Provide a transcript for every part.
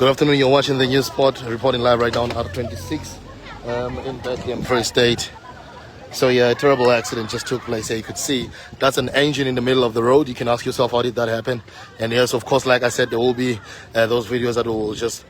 Good afternoon. You're watching the news spot, reporting live right now on R26 in Bethlehem, Free State. So yeah, a terrible accident just took place here. You could see that's an engine in the middle of the road. You can ask yourself, how did that happen? And yes, of course, like I said, there will be those videos that will just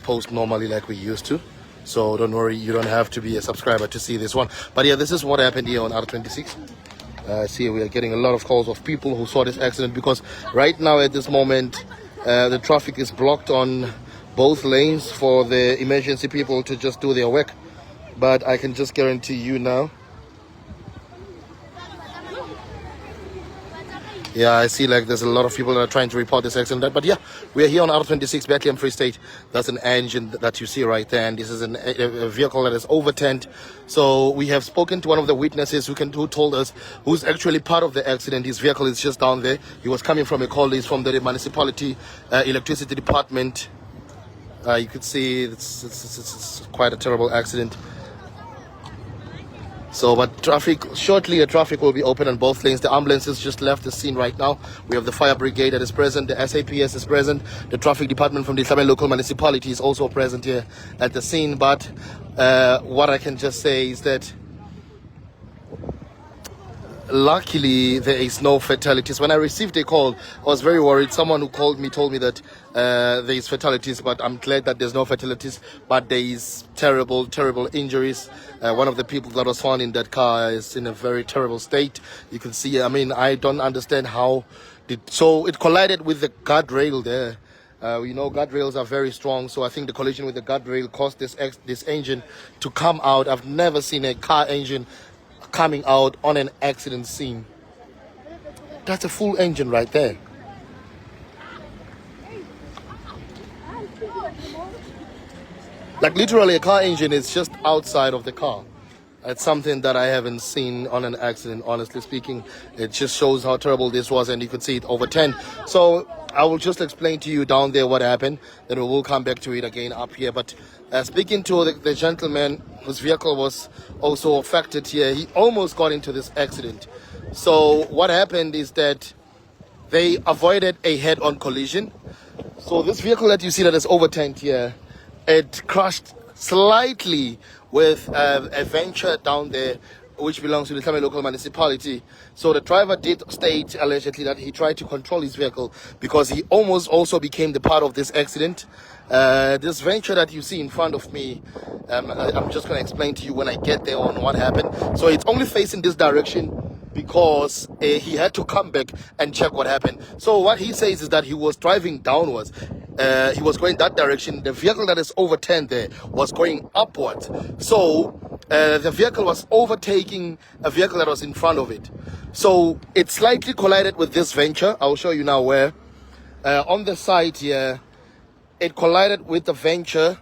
post normally like we used to. So don't worry, you don't have to be a subscriber to see this one. But yeah, this is what happened here on R26. See, we are getting a lot of calls of people who saw this accident, because right now at this moment the traffic is blocked on both lanes for the emergency people to just do their work. But I can just guarantee you now, yeah, I see like there's a lot of people that are trying to report this accident. But yeah, we are here on R26 Bethlehem, Free State. That's an engine that you see right there, and this is a vehicle that is overturned. So we have spoken to one of the witnesses who told us who's actually part of the accident. His vehicle is just down there. He was coming from a call list from the municipality electricity department. You could see it's quite a terrible accident. So, but shortly the traffic will be open on both lanes. The ambulances just left the scene right now. We have the fire brigade that is present, the SAPS is present, the traffic department from the Bethlehem local municipality is also present here at the scene. But what I can just say is that luckily there is no fatalities. When I received a call, I was very worried. Someone who called me told me that there is fatalities, but I'm glad that there's no fatalities, but there is terrible injuries. One of the people that was found in that car is in a very terrible state. You can see, I mean, I don't understand how so it collided with the guardrail there. You know, guardrails are very strong, so I think the collision with the guardrail caused this engine to come out. I've never seen a car engine coming out on an accident scene. That's a full engine right there. Like literally a car engine is just outside of the car. It's something that I haven't seen on an accident, honestly speaking. It just shows how terrible this was, and you could see it overturned. So I will just explain to you down there what happened, then we will come back to it again up here. But speaking to the gentleman whose vehicle was also affected here, he almost got into this accident. So what happened is that they avoided a head-on collision. So this vehicle that you see that is overturned here, it crashed slightly with a venture down there which belongs to the Bethlehem local municipality. So the driver did state allegedly that he tried to control his vehicle because he almost also became the part of this accident. This venture that you see in front of me, I'm just going to explain to you when I get there on what happened. So it's only facing this direction because he had to come back and check what happened. So what he says is that he was driving downwards. He was going that direction. The vehicle that is overturned there was going upwards. So the vehicle was overtaking a vehicle that was in front of it. So it slightly collided with this venture. I'll show you now where. On the side here, it collided with the venture.